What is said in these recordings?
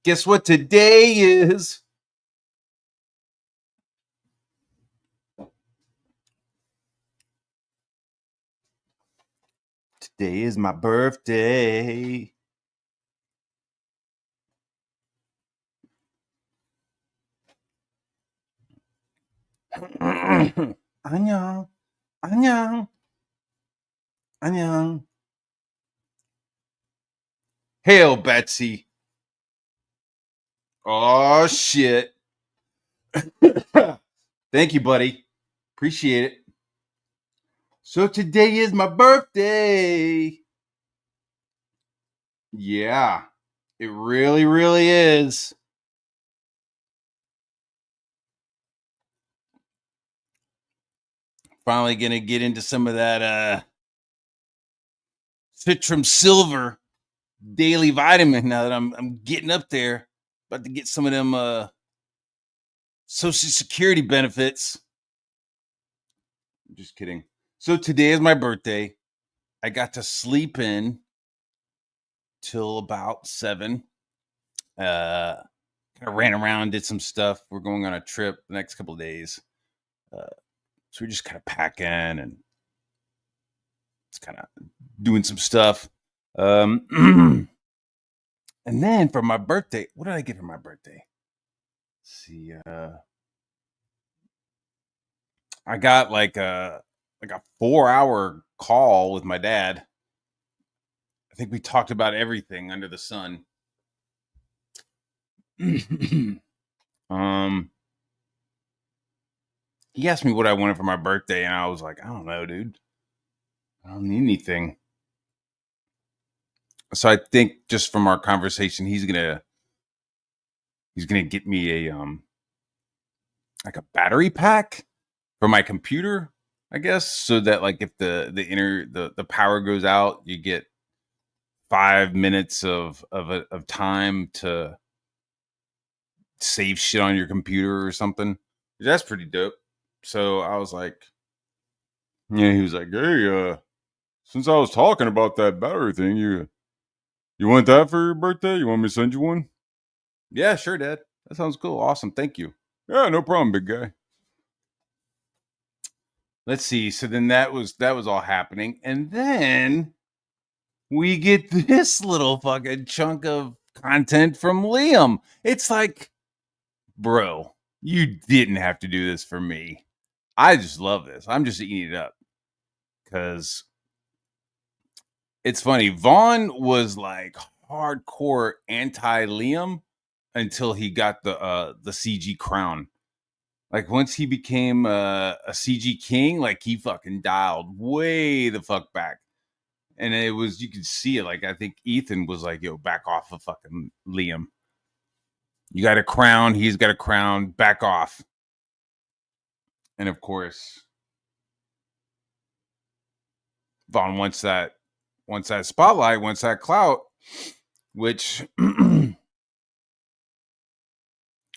Guess what today is? Today is my birthday. Annyeong. Annyeong. Annyeong. Hail, Betsy. Oh, shit. Thank you, buddy. Appreciate it. So today is my birthday. Yeah, it really, really is. Finally gonna get into some of that Citrum Silver daily vitamin now that I'm getting up there. About to get some of them Social Security benefits. I'm just kidding. So today is my birthday. I got to sleep in till about 7. Kind of ran around, did some stuff. We're going on a trip the next couple of days. So we're just kind of packing and it's kind of doing some stuff. And then for my birthday, what did I get for my birthday? Let's see. I got like a 4-hour call with my dad. I think we talked about everything under the sun. He asked me what I wanted for my birthday, and I was like, I don't know, dude. I don't need anything. So I think just from our conversation, he's gonna get me a like a battery pack for my computer, I guess, so that like if the power goes out, you get 5 minutes of time to save shit on your computer or something. That's pretty dope. So I was like, yeah, he was like, hey, since I was talking about that battery thing, you want that for your birthday? You want me to send you one? Yeah, sure, Dad. That sounds cool. Awesome. Thank you. Yeah, no problem, big guy. Let's see. So then that was all happening. And then we get this little fucking chunk of content from Liam. It's like, bro, you didn't have to do this for me. I just love this. I'm just eating it up. Because it's funny. Vaughn was like hardcore anti Liam until he got the CG crown. Like once he became a CG king, like he fucking dialed way the fuck back. And it was, you could see it. Like I think Ethan was like, yo, back off of fucking Liam. You got a crown, he's got a crown, back off. And of course, Vaughn wants that spotlight, wants that clout, which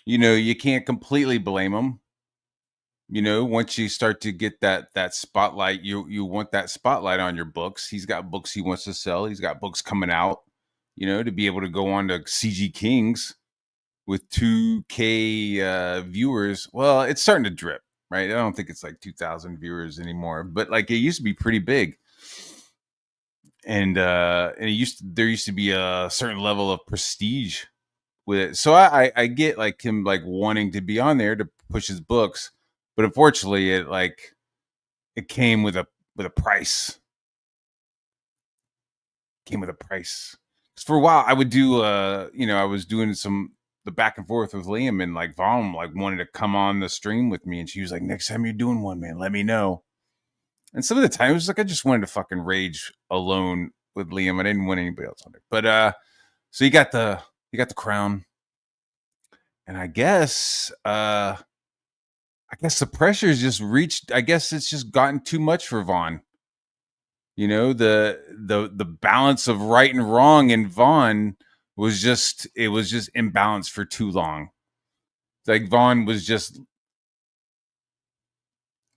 you know, you can't completely blame him. You know, once you start to get that spotlight, you want that spotlight on your books. He's got books he wants to sell. He's got books coming out, you know, to be able to go on to CG Kings with 2K viewers. Well, it's starting to drip, right? I don't think it's like 2,000 viewers anymore, but like it used to be pretty big. And there used to be a certain level of prestige with it. So I get like him like wanting to be on there to push his books, but unfortunately it came with a price. Came with a price. Because for a while I would do you know, I was doing the back and forth with Liam, and like Vaughn like wanted to come on the stream with me, and she was like, next time you're doing one, man, let me know. And some of the time it was like I just wanted to fucking rage alone with Liam. I didn't win anybody else on it. But so you got the crown. And I guess the pressure's just reached. I guess it's just gotten too much for Vaughn. You know, the balance of right and wrong in Vaughn was just imbalanced for too long. Like Vaughn was just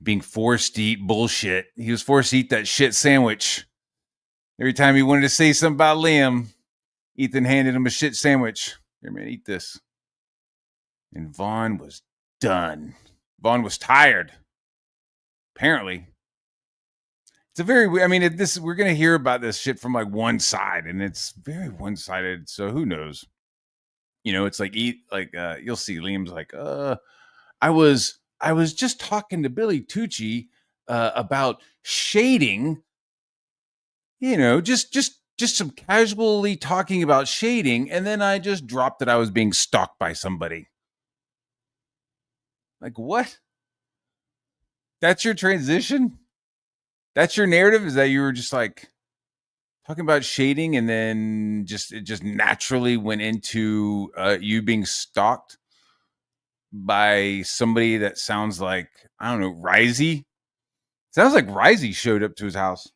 being forced to eat bullshit. He was forced to eat that shit sandwich. Every time he wanted to say something about Liam, Ethan handed him a shit sandwich. Here, man, eat this. And Vaughn was done. Vaughn was tired. Apparently. It's a very, I mean, we're going to hear about this shit from like one side, and it's very one-sided. So who knows? You know, it's like, you'll see Liam's like, I was just talking to Billy Tucci about shading, you know, just some casually talking about shading, and then I just dropped that I was being stalked by somebody. Like, what? That's your transition? That's your narrative? Is that you were just like talking about shading, and then it just naturally went into you being stalked by somebody that sounds like, I don't know, Risey? Sounds like Risey showed up to his house.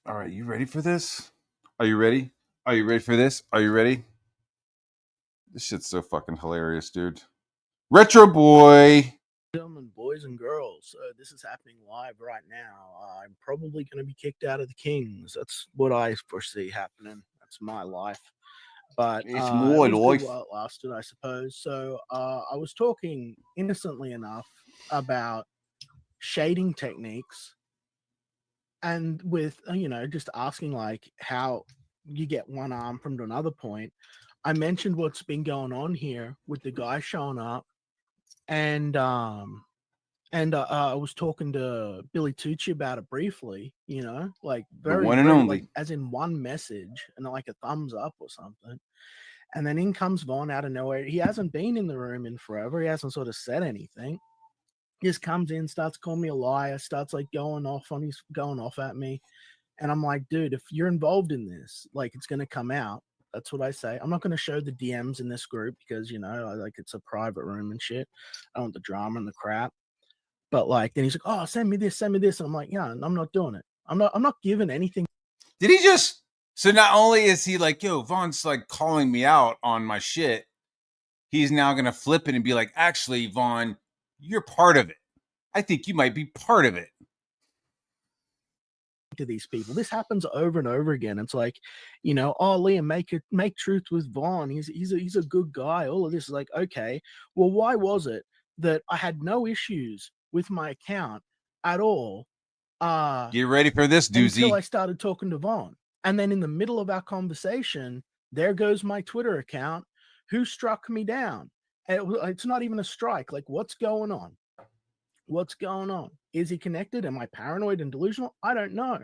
All right, you ready for this? Are you ready? Are you ready for this? Are you ready? This shit's so fucking hilarious, dude. Retro Boy. Gentlemen, boys and girls, this is happening live right now. I'm probably going to be kicked out of the Kings. That's what I foresee happening. That's my life. But It's it my was life. good while it lasted, I suppose. So I was talking innocently enough about shading techniques, and with just asking like how you get one arm from to another point. I mentioned what's been going on here with the guy showing up, and I was talking to Billy Tucci about it briefly, like The very, one and very, only. like as in one message and like a thumbs up or something. And then in comes Vaughn out of nowhere. He hasn't been in the room in forever. He hasn't sort of said anything. He just comes in, starts calling me a liar, starts like going off at me. And I'm like, dude, if you're involved in this, like it's gonna come out. That's what I say. I'm not going to show the DMs in this group because, like it's a private room and shit. I don't want the drama and the crap. But like, then he's like, "Oh, send me this," and I'm like, "Yeah, I'm not doing it. I'm not giving anything." Did he just? So not only is he like, yo, Vaughn's like calling me out on my shit, he's now gonna flip it and be like, actually, Vaughn, you're part of it. I think you might be part of it. To these people, this happens over and over again. It's like, oh, Liam, make truth with Vaughn. He's a good guy. All of this is like, okay, well, why was it that I had no issues with my account at all? Get ready for this doozy. Until I started talking to Vaughn. And then in the middle of our conversation, there goes my Twitter account. Who struck me down? It's not even a strike. Like, what's going on? What's going on? Is he connected? Am I paranoid and delusional? I don't know.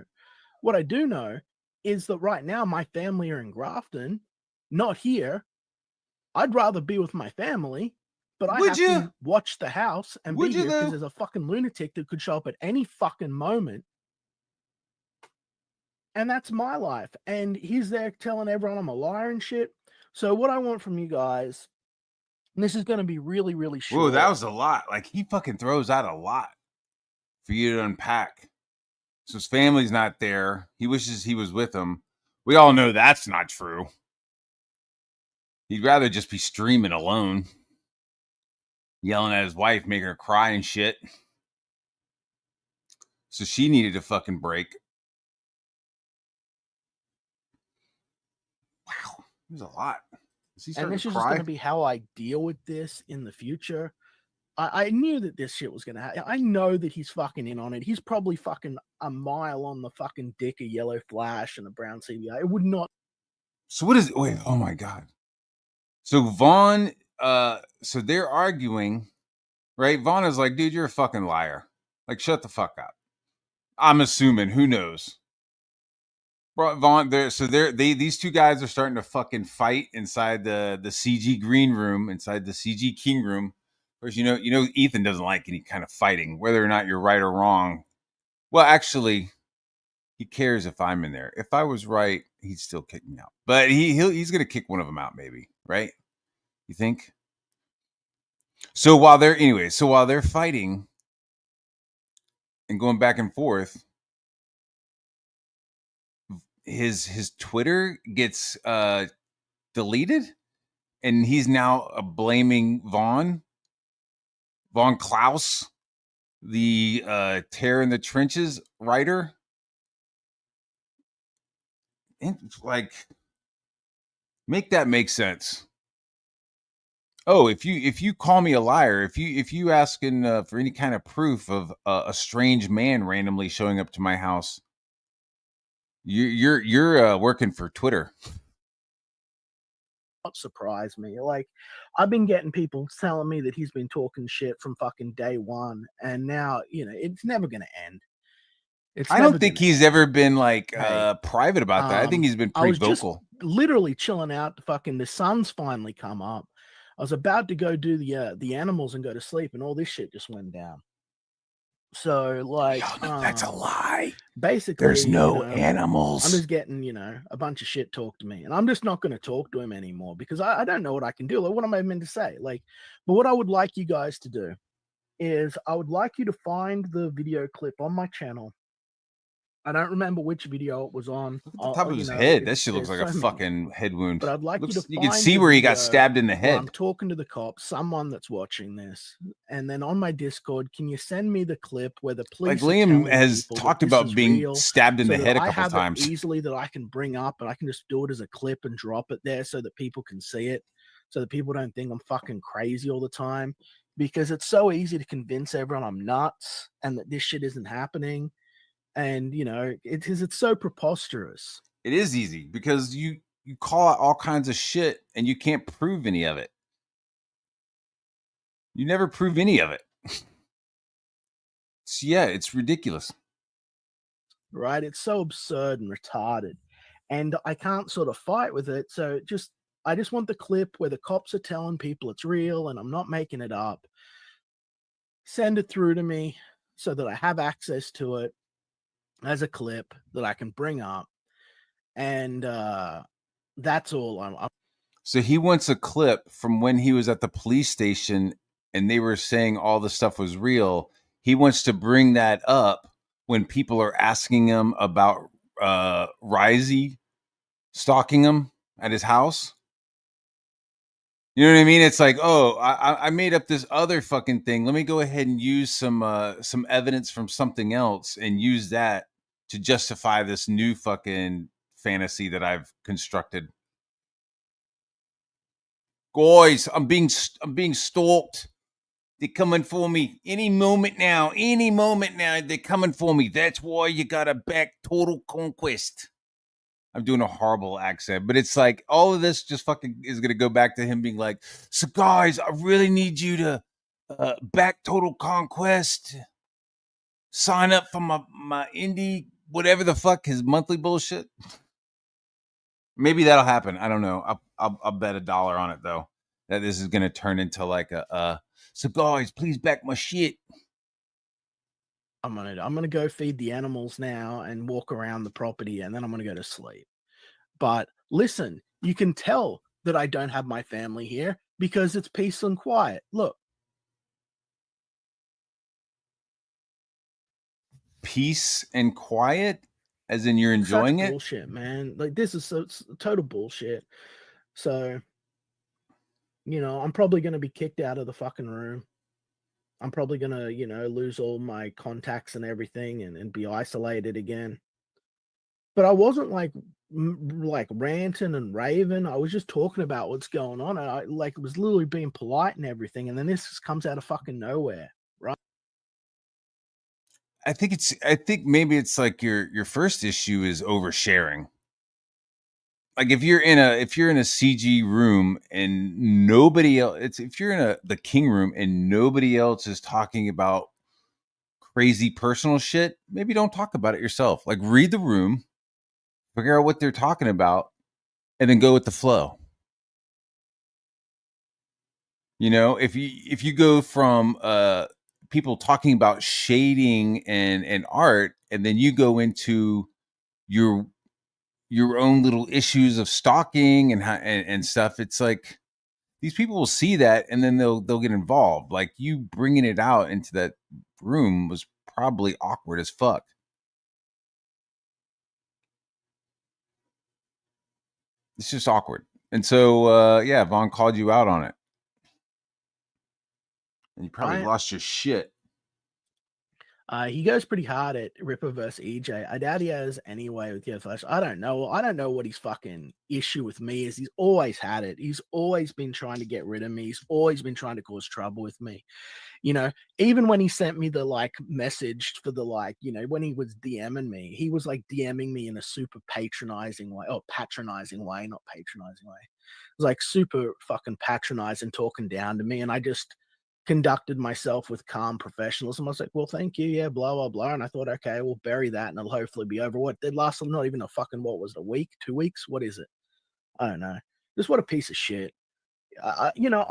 What I do know is that right now my family are in Grafton, not here. I'd rather be with my family, but I have to watch the house and be here because there's a fucking lunatic that could show up at any fucking moment. And that's my life. And he's there telling everyone I'm a liar and shit. So what I want from you guys, and this is going to be really, really short. Whoa, that was a lot. Like, he fucking throws out a lot for you to unpack. So his family's not there. He wishes he was with them. We all know that's not true. He'd rather just be streaming alone, yelling at his wife, making her cry and shit. So she needed a fucking break. Wow, there's a lot. And this is just going to be how I deal with this in the future. I knew that this shit was going to happen. I know that he's fucking in on it. He's probably fucking a mile on the fucking dick of yellow flash and a brown CBI. It would not. So what is it? Wait, oh my God. So Vaughn, so they're arguing, right? Vaughn is like, dude, you're a fucking liar. Like, shut the fuck up. I'm assuming, who knows? Vaughn, these two guys are starting to fucking fight inside the CG green room, inside the CG King room. Of course, Ethan doesn't like any kind of fighting, whether or not you're right or wrong. Well, actually, he cares if I'm in there. If I was right, he'd still kick me out. But he's gonna kick one of them out, maybe, right? You think? So while they're fighting and going back and forth, his Twitter gets deleted, and he's now blaming Von Klaus, the Tear in the Trenches writer. And like, make that make sense. Oh, if you call me a liar, if you asking for any kind of proof of a strange man randomly showing up to my house, you're working for Twitter. Not surprise me. Like, I've been getting people telling me that he's been talking shit from fucking day one, and now it's never gonna end. It's I never don't think gonna he's end. ever been like Hey, private about that. I think he's been I pretty was just vocal. literally chilling out. Fucking the sun's finally come up. I was about to go do the animals and go to sleep, and all this shit just went down. So like, Yo, no, that's a lie. basically, There's no animals. I'm just getting, a bunch of shit talked to me, and I'm just not going to talk to him anymore because I don't know what I can do. Like, what am I meant to say? Like, but what I would like you guys to do is I would like you to find the video clip on my channel. I don't remember which video it was on. Look at the top of his head. That shit looks There's like so a many, fucking head wound. but I'd like you to You can find see the where he got video stabbed in the where I'm head. talking to the cops, someone that's watching this, and then on my Discord, can you send me the clip where the Like police are Liam telling has people talked that this about is being real, stabbed in so the that head a I couple have times. it easily that I can bring up and I can just do it as a clip and drop it there so that people can see it, so that people don't think I'm fucking crazy all the time, because it's so easy to convince everyone I'm nuts and that this shit isn't happening, and it's so preposterous. It is easy because you call out all kinds of shit and you can't prove any of it. You never prove any of it. So yeah, it's ridiculous. Right? It's so absurd and retarded. And I can't sort of fight with it. So I just want the clip where the cops are telling people it's real and I'm not making it up. Send it through to me so that I have access to it as a clip that I can bring up. And that's all I'm So he wants a clip from when he was at the police station and they were saying all the stuff was real. He wants to bring that up when people are asking him about Risey stalking him at his house. You know what I mean? It's like, oh, I made up this other fucking thing. Let me go ahead and use some evidence from something else and use that to justify this new fucking fantasy that I've constructed. Guys, I'm being stalked. They're coming for me any moment now. Any moment now, they're coming for me. That's why you gotta back Total Conquest. I'm doing a horrible accent, but it's like all of this just fucking is gonna go back to him being like, "So guys, I really need you to back Total Conquest. Sign up for my indie, whatever the fuck his monthly bullshit." Maybe that'll happen. I don't know. I'll bet $1 on it though that this is gonna turn into like so guys, please back my shit. gonna go feed the animals now and walk around the property and then I'm gonna go to sleep. But listen, you can tell that I don't have my family here because it's peace and quiet. Look, Peace and quiet, as in you're such enjoying it. bullshit, man. Like, this is total bullshit. So, I'm probably gonna be kicked out of the fucking room. I'm probably gonna, lose all my contacts and everything and be isolated again. But I wasn't like ranting and raving. I was just talking about what's going on. And I like was literally being polite and everything. And then this just comes out of fucking nowhere, right? I think maybe it's like your first issue is oversharing. Like if you're in a CG room and nobody else, it's if you're in the king room and nobody else is talking about crazy personal shit, maybe don't talk about it yourself. Like read the room, figure out what they're talking about, and then go with the flow. You know, if you go from people talking about shading and art, and then you go into your your own little issues of stalking and stuff, it's like these people will see that and then they'll get involved. Like you bringing it out into that room was probably awkward as fuck. It's just awkward. And so yeah, Vaughn called you out on it. And you probably I lost your shit. He goes pretty hard at Ripper versus EJ. I doubt he has any way with Kid Flash. I don't know. I don't know what his fucking issue with me is. He's always had it. He's always been trying to get rid of me. He's always been trying to cause trouble with me. You know, even when he sent me the like message for the like, you know, when he was DMing me, he was like DMing me in a super patronizing way, or patronizing way, not patronizing way. It was like super fucking patronizing, talking down to me. And I just conducted myself with calm professionalism. I was like, well, thank you. Yeah, blah, blah, blah. And I thought, okay, we'll bury that and it'll hopefully be over. What did last not even a fucking, what was it, a week, 2 weeks? What is it? I don't know. Just what a piece of shit. You know,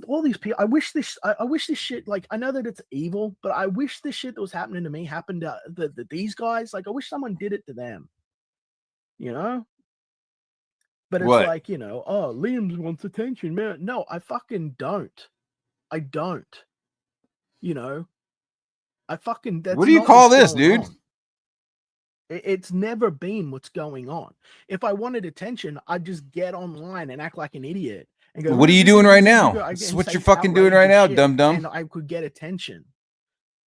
all these people. I wish this shit. Like, I know that it's evil, but I wish this shit that was happening to me happened to these guys. Like, I wish someone did it to them. You know, but it's What? like, you know, oh, Liam wants attention, man. No, I fucking don't. I don't. You know, I fucking What that's do you not call what's this, going dude? on. It's never been what's going on. If I wanted attention, I'd just get online and act like an idiot and go, What are you doing right now? This is and what you're say fucking doing right outrageous now, shit, dum dum. and I could get attention.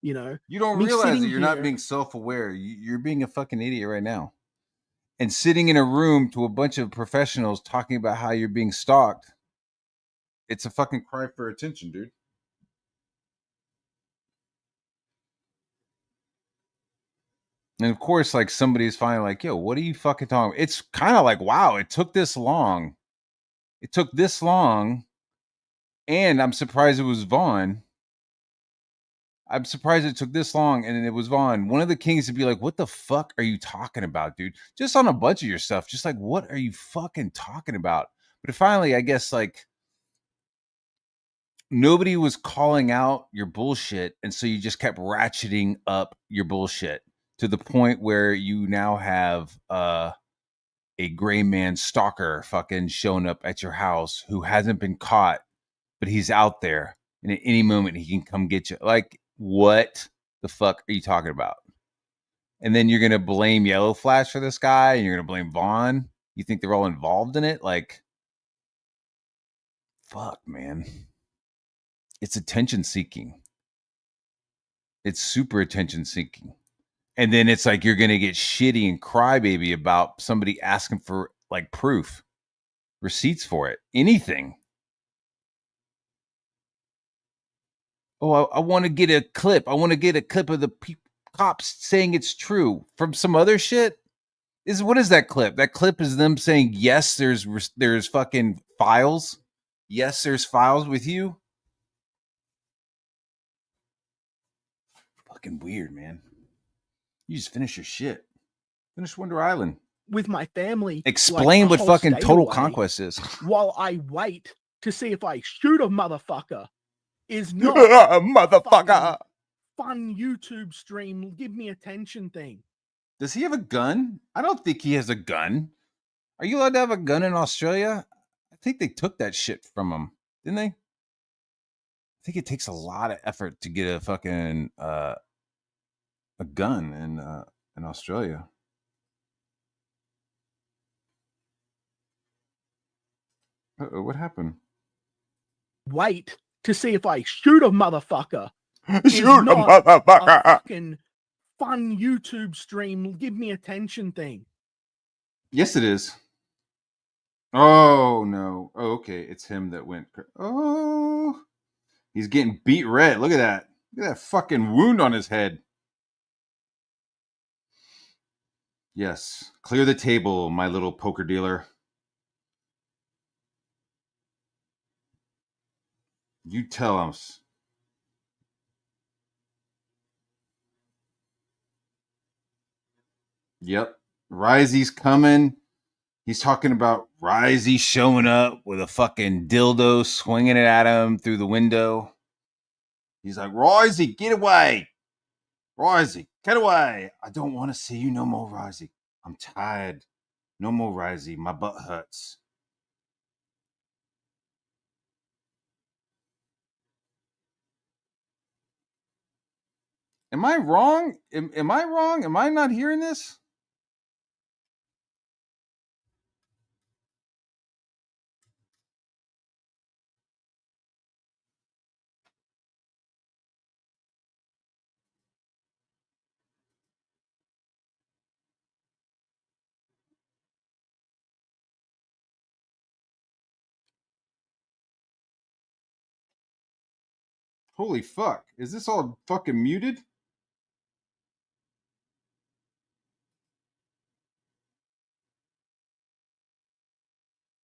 You know, You don't me realize that sitting you're not here being self-aware. You're being a fucking idiot right now. And sitting in a room to a bunch of professionals talking about how you're being stalked, it's a fucking cry for attention, dude. And of course, like somebody's finally like, yo, what are you fucking talking about? It's kind of like, wow, it took this long. It took this long. And I'm surprised it was Vaughn. I'm surprised it took this long and it was Vaughn. One of the kings to be like, what the fuck are you talking about, dude? Just on a bunch of your stuff. Just like, what are you fucking talking about? But finally, I guess like nobody was calling out your bullshit. And so you just kept ratcheting up your bullshit to the point where you now have a gray man stalker fucking showing up at your house who hasn't been caught, but he's out there. And at any moment he can come get you. Like, what the fuck are you talking about? And then you're gonna blame Yellow Flash for this guy, and you're gonna blame Vaughn. You think they're all involved in it? Like, fuck, man. It's attention seeking. It's super attention seeking. And then it's like you're gonna get shitty and crybaby about somebody asking for like proof, receipts for it, anything. Oh, I want to get a clip. I want to get a clip of the cops saying it's true from some other shit. What is that clip? That clip is them saying yes. There's fucking files. Yes, there's files with you. Fucking weird, man. You just finish your shit. Finish Wonder Island. with my family, like Explain a what whole fucking state Total away, Conquest is. while I wait to see if I shoot a motherfucker, is not Motherfucker. fun YouTube stream, give me attention thing. Does he have a gun? I don't think he has a gun. Are you allowed to have a gun in Australia? I think they took that shit from him, didn't they? I think it takes a lot of effort to get a fucking a gun in Australia. What happened? Wait to see if I shoot a motherfucker is Shoot a not a motherfucker. fucking fun YouTube stream, give me attention thing. Yes, it is. Oh no. Oh, okay. It's him that went. Oh, he's getting beat red. Look at that. Look at that fucking wound on his head. Yes. Clear the table, my little poker dealer. You tell us. Yep. Risey's coming. He's talking about Risey showing up with a fucking dildo, swinging it at him through the window. He's like, Risey, get away. Risey, get away. I don't want to see you no more, Risey. I'm tired. No more, Risey. My butt hurts. Am I wrong? Am I wrong? Am I not hearing this? Holy fuck. Is this all fucking muted?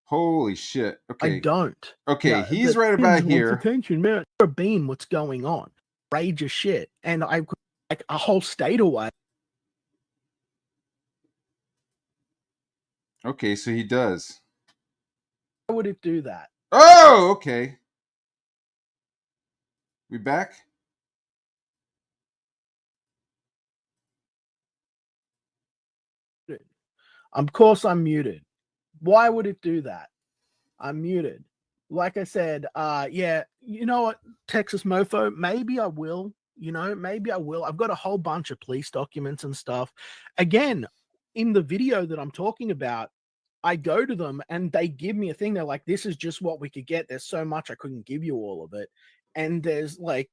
Holy shit. I Okay. don't. Okay, he's the right kids about wants here. attention, man. Never been what's going on. Rage as shit. And I like a whole state away. Okay, so he does. Why would it do that? Oh, okay. We back? Of course I'm muted. Why would it do that? I'm muted. Like I said, yeah, you know what, Texas Mofo, maybe I will. Maybe I will. I've got a whole bunch of police documents and stuff. Again, in the video that I'm talking about, I go to them and they give me a thing. They're like, this is just what we could get. There's so much I couldn't give you all of it. And there's like,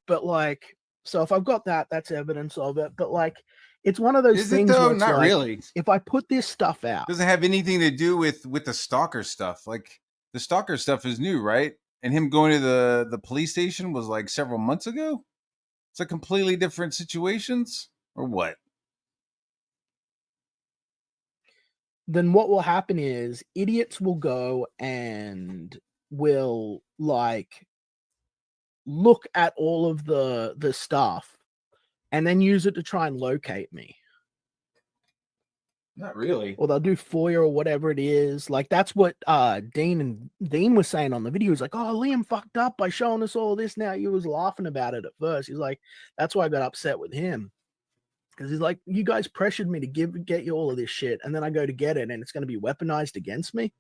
but like, so if I've got that, that's evidence of it. But like, it's one of those Is it things though? where it's Not like, really. if I put this stuff out, Doesn't have anything to do with the stalker stuff. Like the stalker stuff is new, right? And him going to the police station was like several months ago. It's a completely different situations, or what? then what will happen is idiots will go and will like look at all of the stuff and then use it to try and locate me. Not really. Or they'll do FOIA or whatever it is. Like that's what Dean was saying on the video. He's like, "Oh, Liam fucked up by showing us all this." Now he was laughing about it at first. He's like, "That's why I got upset with him." Because he's like, you guys pressured me to get you all of this shit, and then I go to get it, and it's going to be weaponized against me.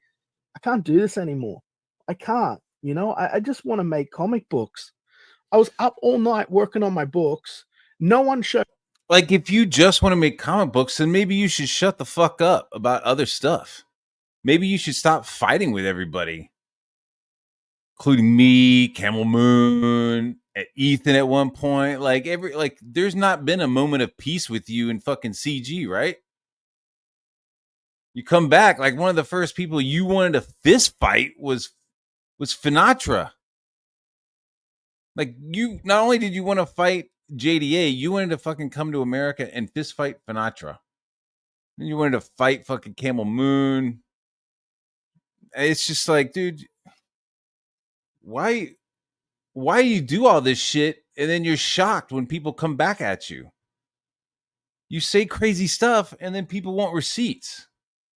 I can't do this anymore. I can't. I just want to make comic books. I was up all night working on my books. No one showed. Like if you just want to make comic books, then maybe you should shut the fuck up about other stuff. Maybe you should stop fighting with everybody, including me, Camel Moon, Ethan at one point. Like there's not been a moment of peace with you in fucking CG, right? You come back, like one of the first people you wanted to fist fight was Finatra. Like you, not only did you want to fight JDA, you wanted to fucking come to America and fist fight Finatra. And you wanted to fight fucking Camel Moon. It's just like, dude, why you do all this shit and then you're shocked when people come back at you? You say crazy stuff and then people want receipts.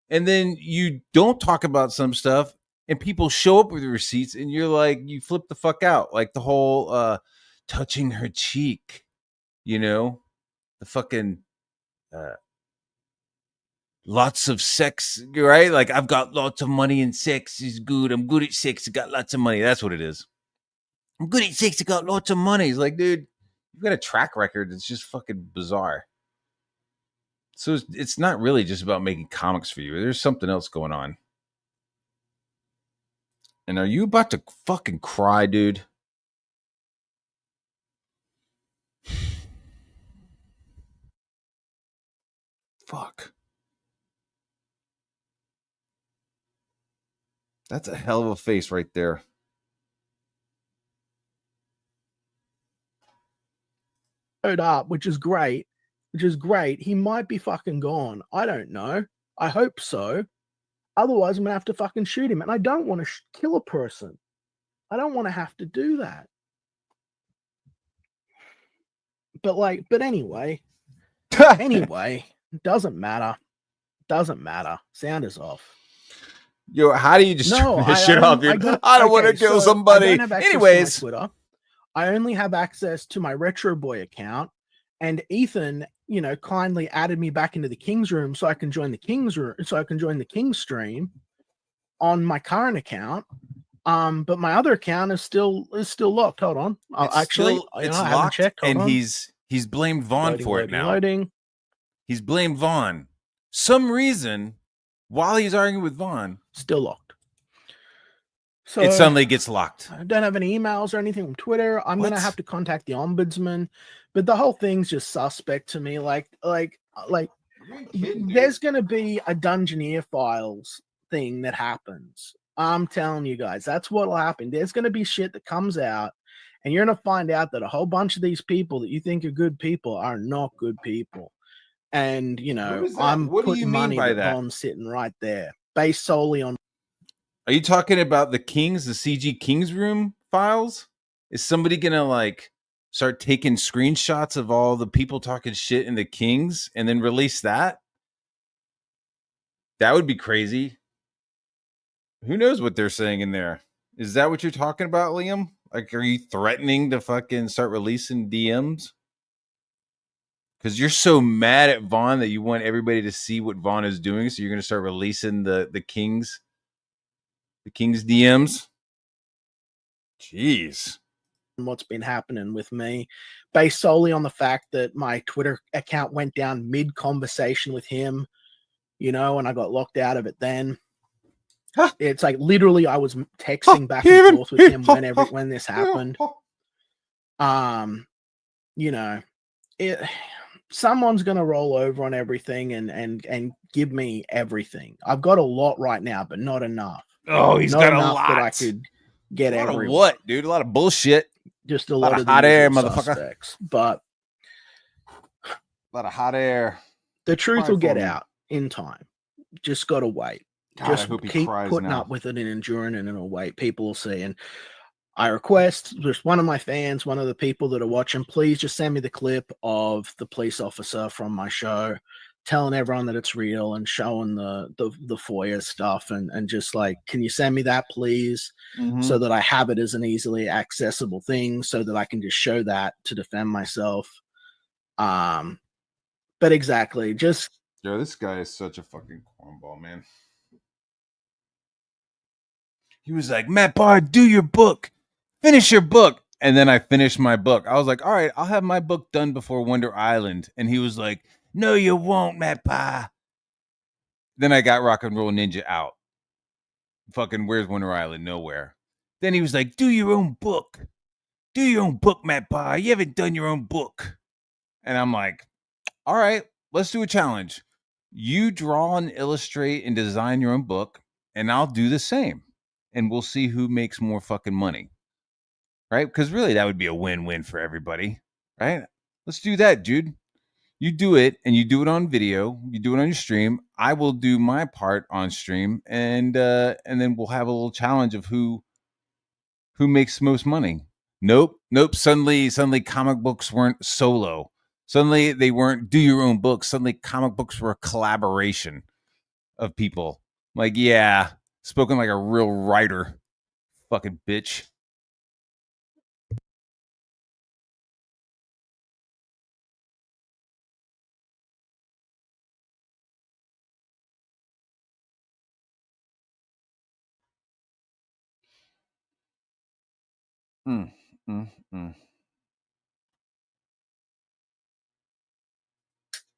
And then you don't talk about some stuff and people show up with receipts and you're like, you flip the fuck out. Like the whole touching her cheek, the fucking lots of sex, right? Like I've got lots of money and sex is good. I'm good at sex. I got lots of money. That's what it is. I'm good at sex. I got lots of money. It's like, dude, you've got a track record. It's just fucking bizarre. So it's not really just about making comics for you. There's something else going on. And are you about to fucking cry, dude? Fuck. That's a hell of a face right there. Up, which is great. He might be fucking gone. I don't know. I hope so. Otherwise, I'm gonna have to fucking shoot him, and I don't want to kill a person. I don't want to have to do that. But anyway, it doesn't matter. Doesn't matter. Sound is off. Yo, how do you just No, turn this shit off, dude? I don't want to kill I somebody. don't have access Anyways, to my Twitter. I only have access to my Retro Boy account, and Ethan, kindly added me back into the King's room so I can join the King's room, so I can join the King's stream on my current account. But my other account is still locked. Hold on. It's I haven't locked, checked. Hold and on. he's blamed Vaughn for it now. Loading. He's blamed Vaughn. Some reason while he's arguing with Vaughn, still locked. So it suddenly gets locked. I don't have any emails or anything from Twitter. I'm gonna have to contact the ombudsman, but the whole thing's just suspect to me. Like, there's gonna be a Dungeoneer Files thing that happens. I'm telling you guys, that's what'll happen. There's gonna be shit that comes out, and you're gonna find out that a whole bunch of these people that you think are good people are not good people. And I'm putting money that Vaughn's sitting right there, based solely on. Are you talking about the CG Kings room files? Is somebody gonna start taking screenshots of all the people talking shit in the Kings and then release that? That would be crazy. Who knows what they're saying in there? Is that what you're talking about, Liam? Like, are you threatening to fucking start releasing DMs? Because you're so mad at Vaughn that you want everybody to see what Vaughn is doing, so you're going to start releasing the Kings DMs. Jeez. What's been happening with me, based solely on the fact that my Twitter account went down mid-conversation with him, and I got locked out of it then. It's like literally I was texting back and forth with him when this happened. Someone's gonna roll over on everything and give me everything. I've got a lot right now, but not enough. Oh, he's got a lot that I could get everyone. Of what, dude? A lot of bullshit. Just a lot of hot air, motherfucker. Suspects, but a lot of hot air. The truth will get out in time. Just gotta wait. God, just keep putting up with it and enduring it, and it'll wait. People will see. And I request just one of my fans, one of the people that are watching, please just send me the clip of the police officer from my show telling everyone that it's real and showing the FOIA stuff, and just can you send me that, please? So that I have it as an easily accessible thing, so that I can just show that to defend myself. But exactly, just this guy is such a fucking cornball, man. He was like, Matt Barr, do your book. Finish your book. And then I finished my book. I was like, all right, I'll have my book done before Wonder Island. And he was like, no, you won't, Matt Barr. Then I got Rock and Roll Ninja out. Fucking, where's Wonder Island? Nowhere. Then he was like, do your own book. Do your own book, Matt Barr. You haven't done your own book. And I'm like, all right, let's do a challenge. You draw and illustrate and design your own book, and I'll do the same. And we'll see who makes more fucking money. Right? Because really, that would be a win-win for everybody. Right? Let's do that, dude. You do it, and you do it on video. You do it on your stream. I will do my part on stream, and then we'll have a little challenge of who makes most money. Nope. Suddenly comic books weren't solo. Suddenly they weren't do your own book. Suddenly comic books were a collaboration of people. Like, yeah, spoken like a real writer. Fucking bitch.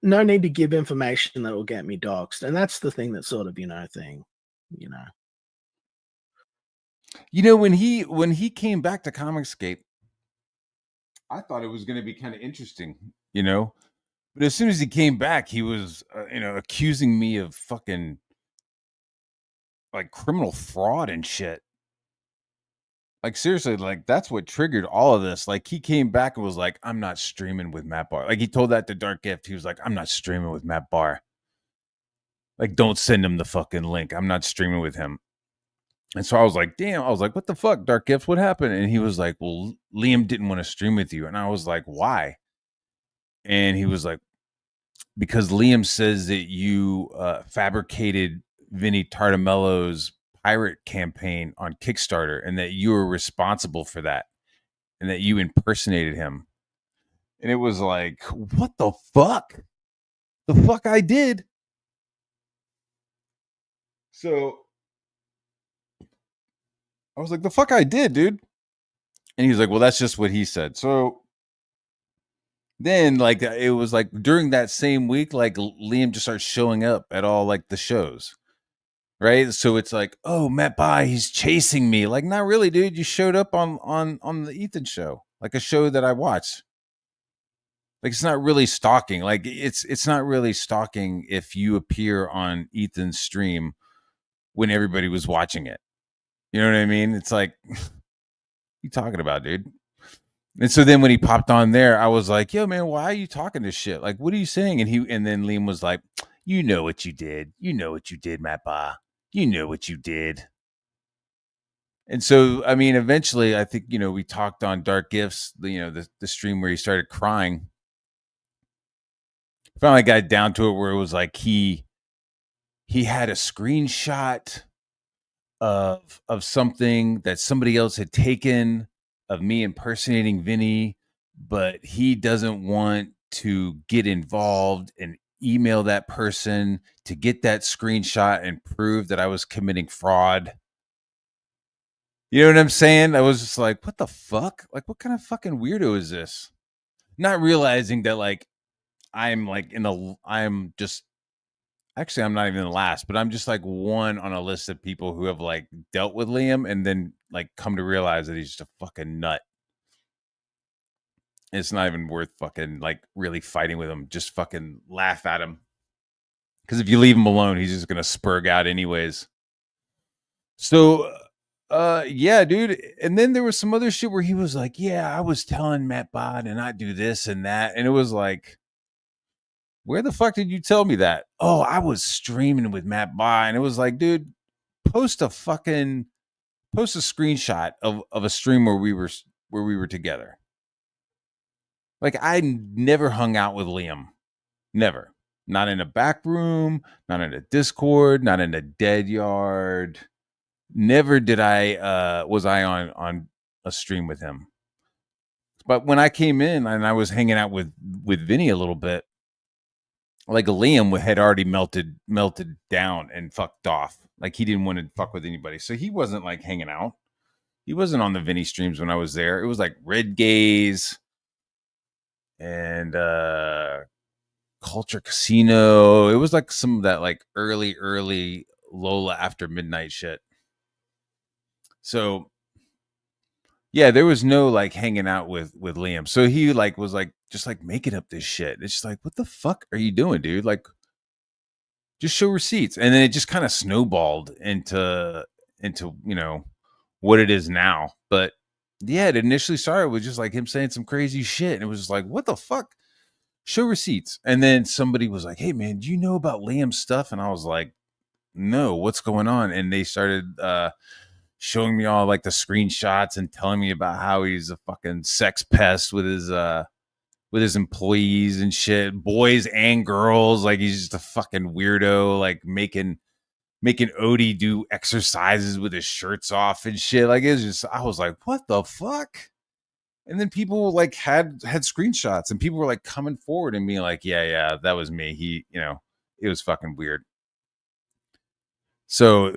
No need to give information that will get me doxxed. And that's the thing that sort of, thing. When he came back to Comicscape, I thought it was going to be kind of interesting, But as soon as he came back, he was, accusing me of fucking criminal fraud and shit. Like, seriously, that's what triggered all of this. Like, he came back and was like, I'm not streaming with Matt Barr. Like, he told that to Dark Gift. He was like, I'm not streaming with Matt Barr. Like, don't send him the fucking link. I'm not streaming with him. And so I was like, damn. I was like, what the fuck, Dark Gift? What happened? And he was like, well, Liam didn't want to stream with you. And I was like, why? And he was like, because Liam says that you fabricated Vinny Tartamello's pirate campaign on Kickstarter and that you were responsible for that and that you impersonated him. And it was like, what the fuck? The fuck I did. So I was like, the fuck I did, dude. And he was like, well, that's just what he said. So then, like, it was like during that same week, like Liam just starts showing up at all like the shows. Right. So it's like, oh, Matt Bai, he's chasing me. Like, not really, dude. You showed up on the Ethan show, like a show that I watch. Like, it's not really stalking. Like, it's not really stalking if you appear on Ethan's stream when everybody was watching it. You know what I mean? It's like, you talking about, dude? And so then when he popped on there, I was like, yo, man, why are you talking this shit? Like, what are you saying? And then Liam was like, you know what you did. You know what you did, Matt Ba. You know what you did. And so, I mean, eventually, I think, we talked on Dark Gifts, the stream where he started crying. Finally got down to it where it was like he had a screenshot of something that somebody else had taken of me impersonating Vinny, but he doesn't want to get involved and email that person to get that screenshot and prove that I was committing fraud. You know what I'm saying? I was just like, what the fuck? Like, what kind of fucking weirdo is this? Not realizing that, like, I'm just, actually, I'm not even the last, but I'm just like one on a list of people who have like dealt with Liam and then like come to realize that he's just a fucking nut. It's not even worth fucking like really fighting with him. Just fucking laugh at him. Because if you leave him alone, he's just gonna spurg out anyways. So yeah, dude. And then there was some other shit where he was like, yeah, I was telling Matt Bod and I do this and that. And it was like, where the fuck did you tell me that? Oh, I was streaming with Matt Bod. And it was like, dude, post a screenshot of a stream where we were together. Like, I never hung out with Liam. Never. Not in a back room, not in a Discord, not in a dead yard. Never did I was I on a stream with him. But when I came in and I was hanging out with Vinny a little bit, like Liam had already melted down and fucked off. Like, he didn't want to fuck with anybody. So he wasn't like hanging out. He wasn't on the Vinny streams when I was there. It was like Red Gaze and Culture Casino. It was like some of that like early Lola after midnight shit. So yeah, there was no like hanging out with Liam. So he like was like just like making up this shit. It's just like, what the fuck are you doing, dude? Like, just show receipts. And then it just kind of snowballed into what it is now. But yeah, it initially started with just like him saying some crazy shit. And it was just like, what the fuck? Show receipts. And then somebody was like, hey man, do you know about Liam's stuff? And I was like, no, what's going on? And they started showing me all like the screenshots and telling me about how he's a fucking sex pest with his employees and shit, boys and girls. Like, he's just a fucking weirdo, like making Odie do exercises with his shirts off and shit. Like, it's just, I was like, what the fuck? And then people like had screenshots and people were like coming forward and being like, yeah, that was me. It was fucking weird. So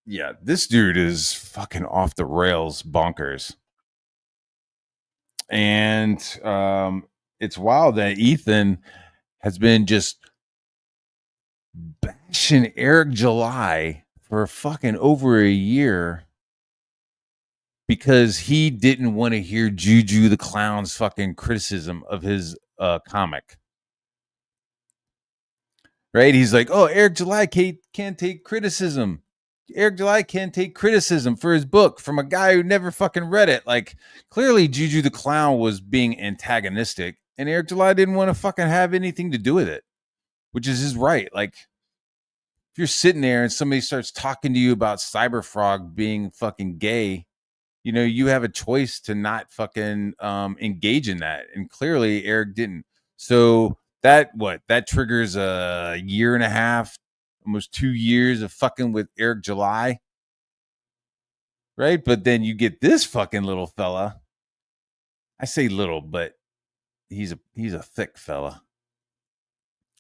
yeah, this dude is fucking off the rails bonkers. And it's wild that Ethan has been just bashing Eric July for fucking over a year because he didn't want to hear Juju the Clown's fucking criticism of his comic. Right? He's like, oh, Eric July can't take criticism. Eric July can't take criticism for his book from a guy who never fucking read it. Like, clearly Juju the Clown was being antagonistic and Eric July didn't want to fucking have anything to do with it, which is his right. Like, if you're sitting there and somebody starts talking to you about Cyberfrog being fucking gay, you have a choice to not fucking engage in that. And clearly Eric didn't. So that triggers a year and a half, almost 2 years of fucking with Eric July, right? But then you get this fucking little fella. I say little, but he's a thick fella.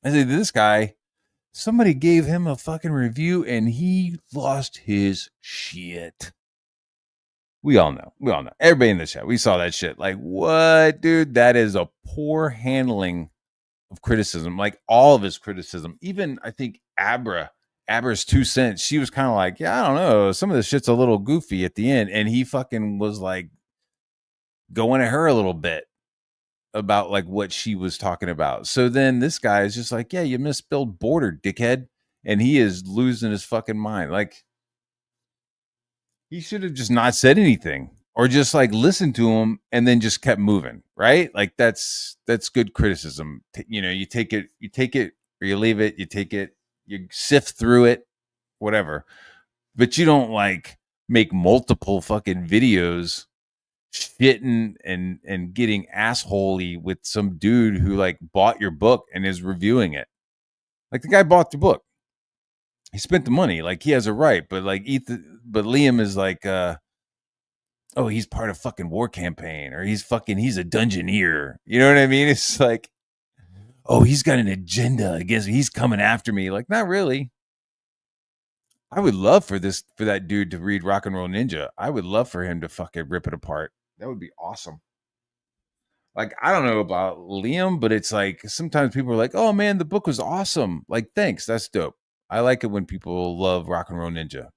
I say this guy, somebody gave him a fucking review and he lost his shit. We all know. We all know. Everybody in the chat, we saw that shit. Like, what, dude? That is a poor handling of criticism. Like all of his criticism. Even I think Abra's 2 cents. She was kind of like, yeah, I don't know. Some of this shit's a little goofy at the end, and he fucking was like going at her a little bit about like what she was talking about. So then this guy is just like, yeah, you misspelled border, dickhead, and he is losing his fucking mind. Like he should have just not said anything or just like listened to him and then just kept moving, right? Like that's good criticism. You take it or you leave it, you take it, you sift through it, whatever. But you don't like make multiple fucking videos shitting and getting assholey with some dude who like bought your book and is reviewing it. Like the guy bought the book. He spent the money, like he has a right, but like but Liam is like oh, he's part of fucking war campaign, or he's a dungeoneer. You know what I mean? It's like, oh, he's got an agenda against me. He's coming after me. Like, not really. I would love for that dude to read Rock and Roll Ninja. I would love for him to fucking rip it apart. That would be awesome. Like, I don't know about Liam, but it's like sometimes people are like, oh man, the book was awesome. Like, thanks. That's dope. I like it when people love Rock and Roll Ninja.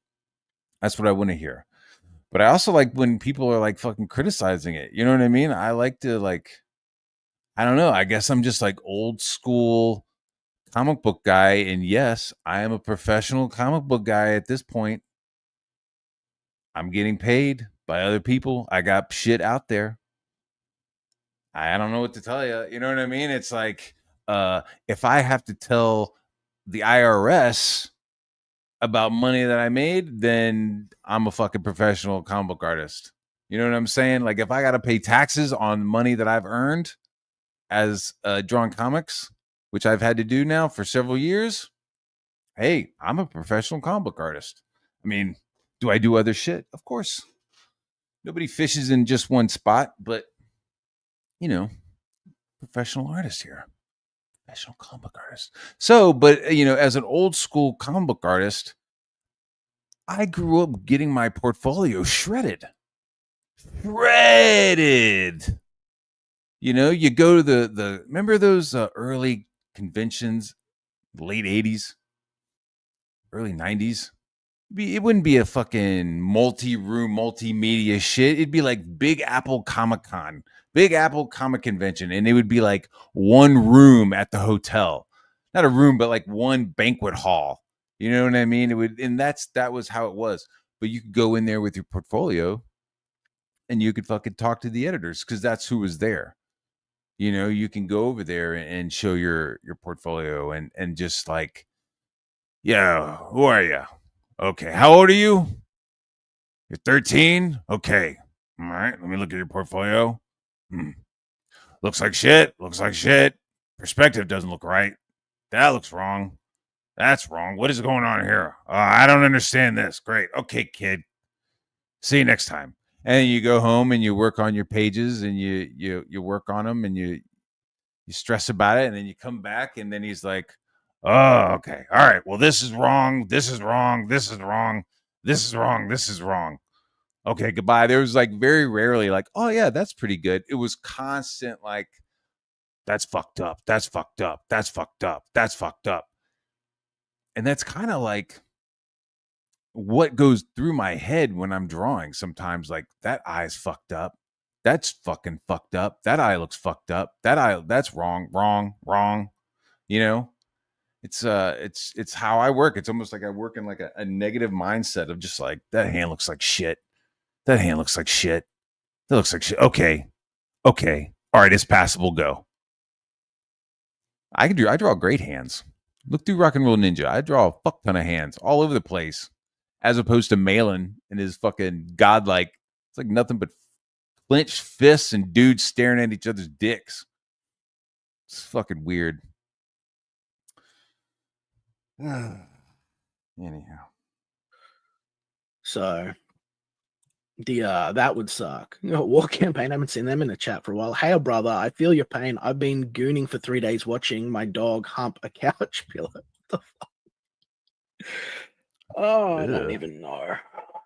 That's what I want to hear. But I also like when people are like fucking criticizing it. You know what I mean? I like to like, I don't know. I guess I'm just like old school comic book guy. And yes, I am a professional comic book guy at this point. I'm getting paid by other people. I got shit out there. I don't know what to tell you. You know what I mean? It's like if I have to tell the IRS about money that I made, then I'm a fucking professional comic book artist. You know what I'm saying? Like if I got to pay taxes on money that I've earned as drawing comics, which I've had to do now for several years, hey, I'm a professional comic book artist. I mean, do I do other shit? Of course. Nobody fishes in just one spot, but you know, professional artist here. Professional comic book artist. So, but as an old school comic book artist, I grew up getting my portfolio shredded. Shredded. You go to the remember those early conventions, late 80s, early 90s? It wouldn't be a fucking multi-room, multimedia shit. It'd be like Big Apple Comic Con, Big Apple Comic Convention, and it would be like one room at the hotel. Not a room, but like one banquet hall. You know what I mean? It would, and that was how it was. But you could go in there with your portfolio and you could fucking talk to the editors because that's who was there. You can go over there and show your portfolio and just like, yeah, who are you? Okay, how old are you? You're 13? Okay. All right, let me look at your portfolio. Looks like shit. Looks like shit. Perspective doesn't look right. That looks wrong. That's wrong. What is going on here? I don't understand this. Great. Okay, kid. See you next time. And you go home and you work on your pages and you work on them and you stress about it and then you come back and then he's like, oh, okay. All right. Well, this is wrong. This is wrong. This is wrong. This is wrong. This is wrong. Okay, goodbye. There was like very rarely like, oh yeah, that's pretty good. It was constant like, that's fucked up. That's fucked up. That's fucked up. That's fucked up. And that's kind of like what goes through my head when I'm drawing sometimes. Like that eye's fucked up. That's fucking fucked up. That eye looks fucked up. That eye, that's wrong, wrong, wrong. You know, it's how I work. It's almost like I work in like a negative mindset of just like that hand looks like shit. That hand looks like shit. That looks like shit. Okay. Okay. All right, it's passable. Go. I draw great hands. Look through Rock and Roll Ninja. I draw a fuck ton of hands all over the place. As opposed to Malin and his fucking godlike. It's like nothing but clenched fists and dudes staring at each other's dicks. It's fucking weird. Anyhow. So that would suck. War campaign. I haven't seen them in the chat for a while. Hey, brother, I feel your pain. I've been gooning for 3 days watching my dog hump a couch pillow. What the fuck? Oh, I don't even know.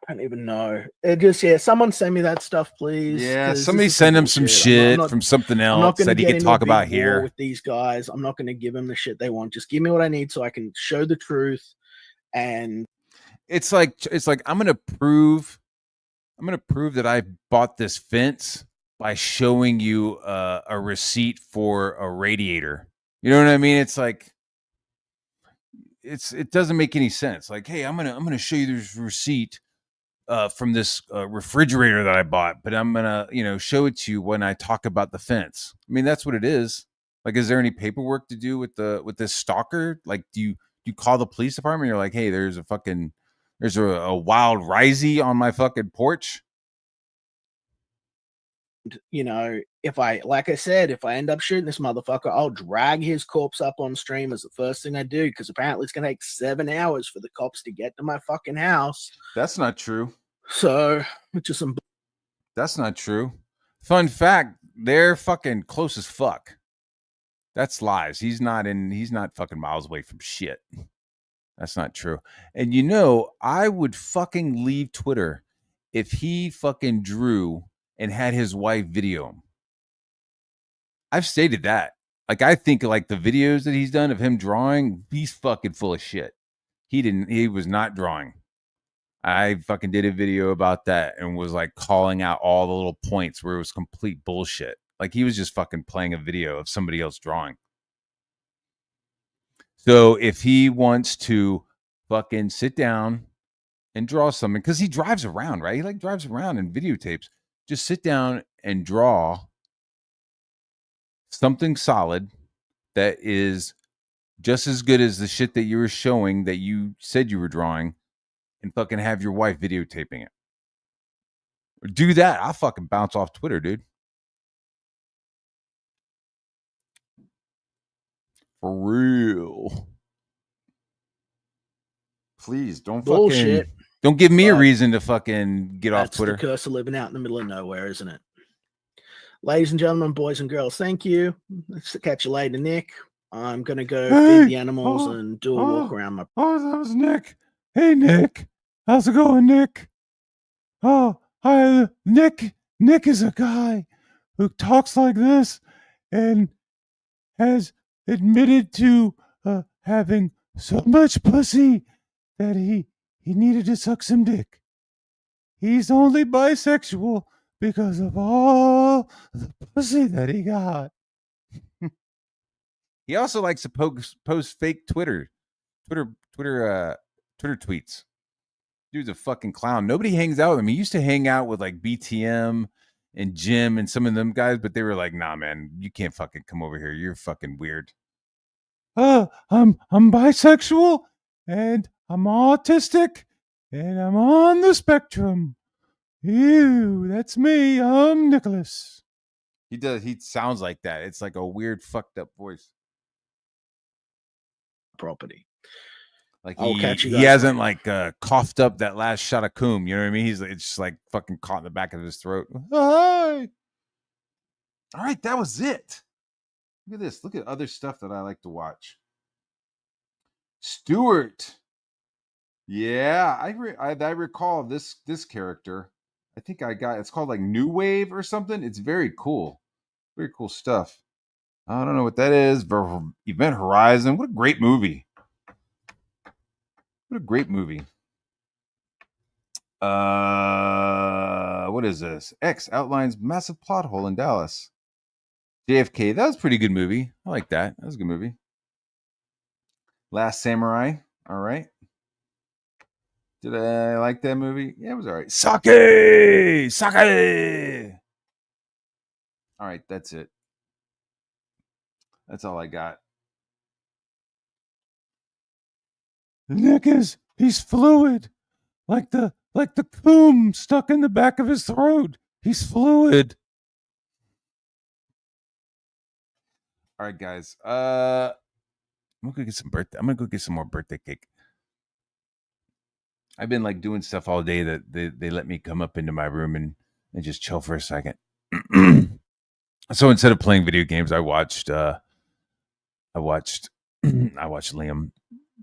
I don't even know. It just someone send me that stuff, please. Yeah, 'cause somebody this is some send him some bullshit. I'm shit not from something I'm not else going to that he get could into a talk big about war here. with these guys. I'm not going to give them the shit they want. Just give me what I need so I can show the truth. And It's like I'm gonna prove that I bought this fence by showing you a receipt for a radiator. You know what I mean? It's like it doesn't make any sense. Like, hey, I'm gonna show you this receipt from this refrigerator that I bought, but I'm gonna show it to you when I talk about the fence. I mean, that's what it is. Like, is there any paperwork to do with this stalker? Like, do you call the police department? You're like, hey, there's a wild risey on my fucking porch. if like I said, if I end up shooting this motherfucker, I'll drag his corpse up on stream as the first thing I do, because apparently it's gonna take 7 hours for the cops to get to my fucking house. That's not true. So which is some That's not true. Fun fact: they're fucking close as fuck. That's lies. He's not fucking miles away from shit. That's not true. And I would fucking leave Twitter if he fucking drew and had his wife video him. I've stated that. Like, I think like the videos that he's done of him drawing, he's fucking full of shit. He was not drawing. I fucking did a video about that and was like calling out all the little points where it was complete bullshit. Like, he was just fucking playing a video of somebody else drawing. So if he wants to fucking sit down and draw something, because he drives around, right? He like drives around and videotapes. Just sit down and draw something solid that is just as good as the shit that you were showing that you said you were drawing, and fucking have your wife videotaping it. Do that. I'll fucking bounce off Twitter, dude. For real. Please don't bullshit. Don't give me a But reason to fucking get off Twitter. That's the curse of living out in the middle of nowhere, isn't it? Ladies and gentlemen, boys and girls, thank you. Let's catch you later, Nick. I'm gonna go feed the animals and do a walk around my. Oh, that was Nick. Hey, Nick. How's it going, Nick? Oh, hi, Nick. Nick is a guy who talks like this and has admitted to having so much pussy that he needed to suck some dick. He's only bisexual because of all the pussy that he got. He also likes to post fake Twitter tweets. Dude's a fucking clown. Nobody hangs out with him. He used to hang out with like BTM and Jim and some of them guys, but they were like, nah, man, you can't fucking come over here. You're fucking weird. I'm bisexual and I'm autistic and I'm on the spectrum. Ew, that's me. I'm Nicholas. He sounds like that. It's like a weird fucked up voice. Property. Like I'll catch you he guys hasn't later. like coughed up that last shot of coom. You know what I mean? It's just like fucking caught in the back of his throat. Hi. All right, that was it. Look at this. Look at other stuff that I like to watch. Stuart. Yeah, I recall this character. I think it's called like New Wave or something. It's very cool. Very cool stuff. I don't know what that is. Event Horizon. What a great movie. What a great movie. What is this? X outlines massive plot hole in Dallas. JFK. That was a pretty good movie. I like that. That was a good movie. Last Samurai. All right. Did I like that movie? Yeah, it was all right. Sake. All right, that's it. That's all I got. Nick he's fluid. Like the coom stuck in the back of his throat. He's fluid. All right, guys. I'm gonna go get some birthday. I'm gonna go get some more birthday cake. I've been like doing stuff all day that they let me come up into my room and just chill for a second. So instead of playing video games, I watched I watched Liam.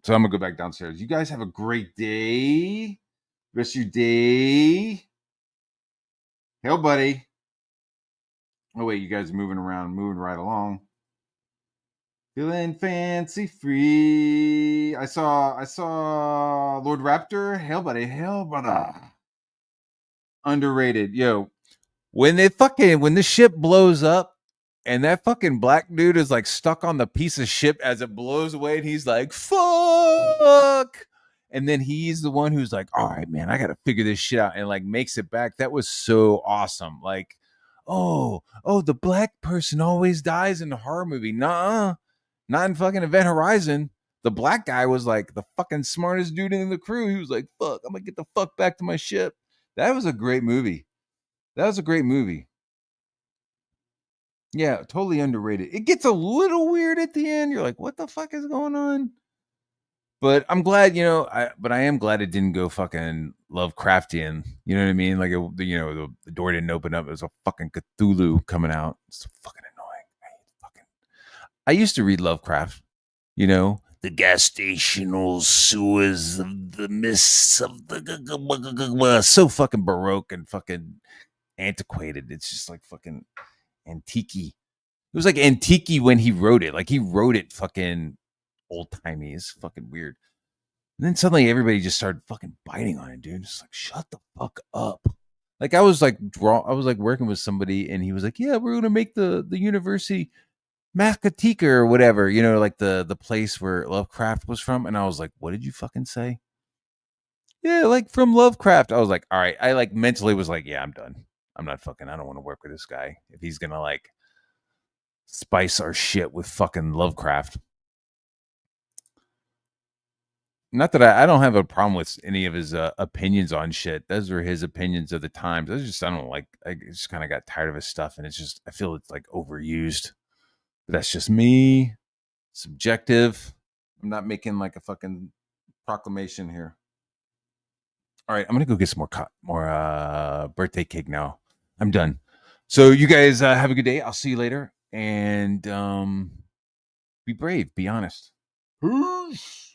So I'm gonna go back downstairs. You guys have a great day. Rest of your day. Hell, buddy. Oh wait, you guys are moving around, moving right along. Feeling fancy free. I saw Lord Raptor. Hell, buddy. Hell, brother. Underrated. Yo, when the ship blows up and that fucking black dude is like stuck on the piece of ship as it blows away and he's like, fuck. And then he's the one who's like, all right, man, I gotta figure this shit out and like makes it back. That was so awesome. Like, oh, the black person always dies in a horror movie. Nah, not in fucking Event Horizon. The black guy was like the fucking smartest dude in the crew. He was like, fuck, I'm gonna get the fuck back to my ship. That was a great movie. That was a great movie. Yeah, totally underrated. It gets a little weird at the end. You're like, what the fuck is going on? But I'm glad, I am glad it didn't go fucking Lovecraftian. You know what I mean? Like, the door didn't open up. It was a fucking Cthulhu coming out. It's so fucking annoying. I used to read Lovecraft, the gas stational sewers of the mists of the so fucking baroque and fucking antiquated. It's just like fucking antique. It was like antique when he wrote it. Like he wrote it fucking old timey. It's fucking weird. And then suddenly everybody just started fucking biting on it, dude. It's like, shut the fuck up. Like I was like working with somebody and he was like, yeah, we're gonna make the university Mathkatika or whatever, like the place where Lovecraft was from. And I was like, what did you fucking say? Yeah, like from Lovecraft. I was like, all right. I like mentally was like, yeah, I'm done. I don't want to work with this guy if he's gonna like spice our shit with fucking Lovecraft. Not that I don't have a problem with any of his opinions on shit. Those were his opinions of the times. I don't like. I just kind of got tired of his stuff, and I feel it's like overused. But that's just me, subjective. I'm not making like a fucking proclamation here. All right, I'm gonna go get some more birthday cake now. I'm done. So you guys have a good day. I'll see you later, and be brave. Be honest. Peace.